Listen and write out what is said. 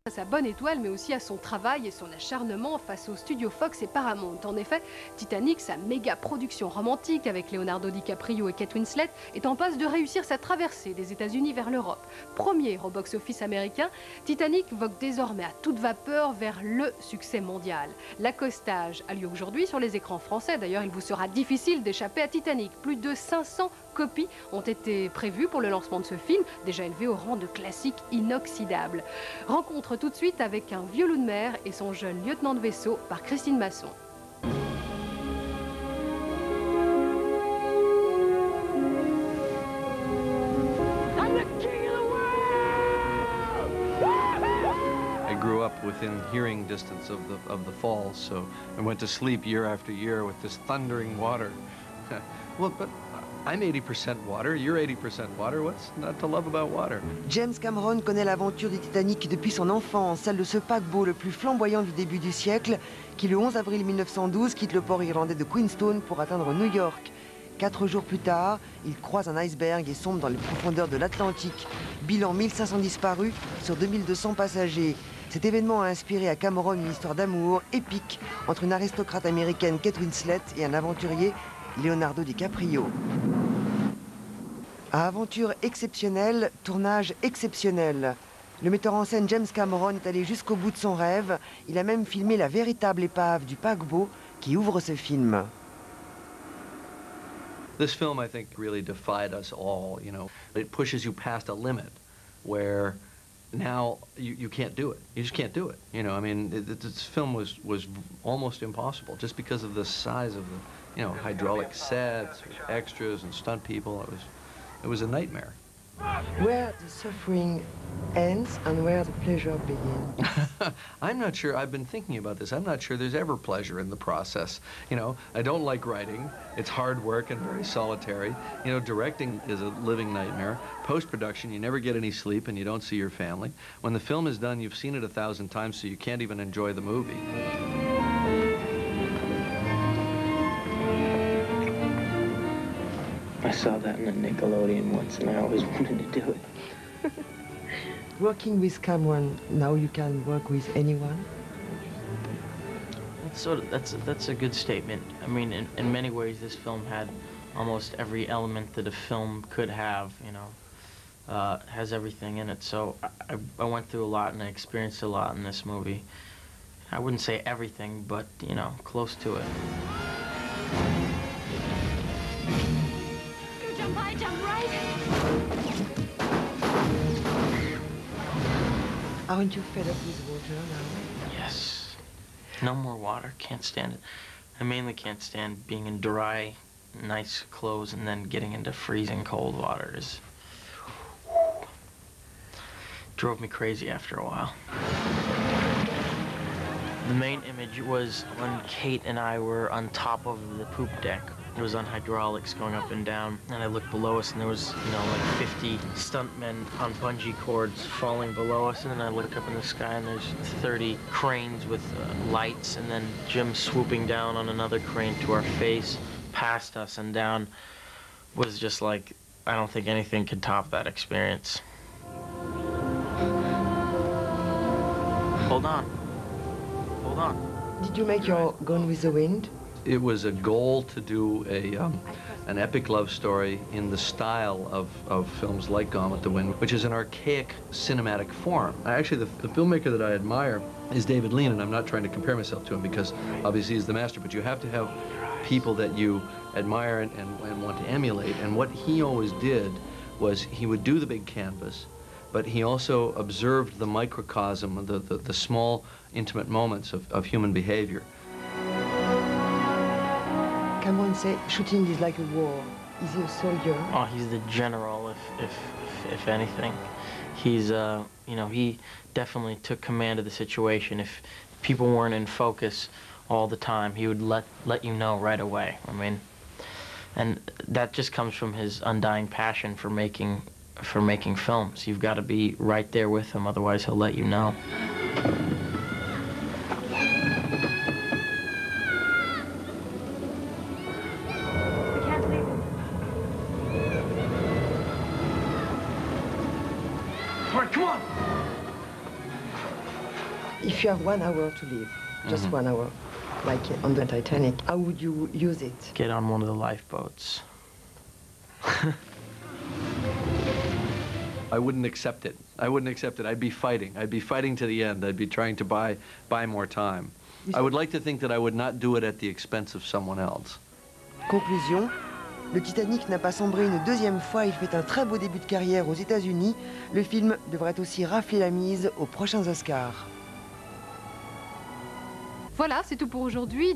À sa bonne étoile, mais aussi à son travail et son acharnement face aux studios Fox et Paramount. En effet, Titanic, sa méga production romantique avec Leonardo DiCaprio et Kate Winslet, est en passe de réussir sa traversée des États-Unis vers l'Europe. Premier au box-office américain, Titanic vogue désormais à toute vapeur vers le succès mondial. L'accostage a lieu aujourd'hui sur les écrans français. D'ailleurs, il vous sera difficile d'échapper à Titanic. Plus de 500 copies ont été prévues pour le lancement de ce film, déjà élevé au rang de classique inoxydable. Rencontre tout de suite avec Un vieux loup de mer et son jeune lieutenant de vaisseau par Christine Masson. I grew up within hearing distance of the falls, so I went to sleep year after year with this thundering water. Well, but I'm 80% water, you're 80% water, what's not to love about water? James Cameron connaît l'aventure du Titanic depuis son enfance, celle de ce paquebot le plus flamboyant du début du siècle, qui le 11 avril 1912 quitte le port irlandais de Queenstown pour atteindre New York. 4 jours plus tard, il croise un iceberg et sombre dans les profondeurs de l'Atlantique. Bilan 1500 disparus sur 2200 passagers. Cet événement a inspiré à Cameron une histoire d'amour épique entre une aristocrate américaine, Kate Winslet, et un aventurier, Leonardo DiCaprio. À aventure exceptionnelle, tournage exceptionnel. Le metteur en scène James Cameron est allé jusqu'au bout de son rêve. Il a même filmé la véritable épave du paquebot qui ouvre ce film. This film, I think, really defied us all, you know. It pushes you past a limit where now you can't do it. You just can't do it. You know, I mean, this film was almost impossible just because of the size of the, you know, hydraulic sets, extras and stunt people. It was a nightmare. Where the suffering ends and where the pleasure begins. I'm not sure, I've been thinking about this, I'm not sure there's ever pleasure in the process. You know, I don't like writing, it's hard work and very solitary. You know, directing is a living nightmare. Post-production, you never get any sleep and you don't see your family. When the film is done, you've seen it 1,000 times, so you can't even enjoy the movie. I saw that in the Nickelodeon once, and I always wanted to do it. Working with Cameron, now you can work with anyone? That's a good statement. I mean, in many ways, this film had almost every element that a film could have, you know, has everything in it. So I went through a lot, and I experienced a lot in this movie. I wouldn't say everything, but, you know, close to it. Jump right. Aren't you fed up with water now? Yes. No more water. Can't stand it. I mainly can't stand being in dry, nice clothes and then getting into freezing cold water. Drove me crazy after a while. The main image was when Kate and I were on top of the poop deck. It was on hydraulics going up and down, and I looked below us, and there was, you know, like 50 stuntmen on bungee cords falling below us, and then I look up in the sky, and there's 30 cranes with lights, and then Jim swooping down on another crane to our face, past us and down, was just like, I don't think anything could top that experience. Hold on. Hold on. Did you make your Gone with the Wind? It was a goal to do an epic love story in the style of films like Gone with the Wind, which is an archaic cinematic form. Actually, the filmmaker that I admire is David Lean, and I'm not trying to compare myself to him because obviously he's the master, but you have to have people that you admire and want to emulate. And what he always did was he would do the big canvas, but he also observed the microcosm, the small, intimate moments of human behavior. Cameron said shooting is like a war. Is he a soldier? Oh, he's the general, if anything. He's, you know, he definitely took command of the situation. If people weren't in focus all the time, he would let you know right away. I mean, and that just comes from his undying passion for making films. You've got to be right there with him, otherwise he'll let you know. All right, come on. If you have 1 hour to live, just 1 hour, like on the Titanic, how would you use it? Get on one of the lifeboats. I wouldn't accept it. I wouldn't accept it. I'd be fighting. I'd be fighting to the end. I'd be trying to buy more time. I would like to think that I would not do it at the expense of someone else. Conclusion, le Titanic n'a pas sombré une deuxième fois, il fait un très beau début de carrière aux États-Unis. Le film devrait aussi rafler la mise aux prochains Oscars. Voilà, c'est tout pour aujourd'hui.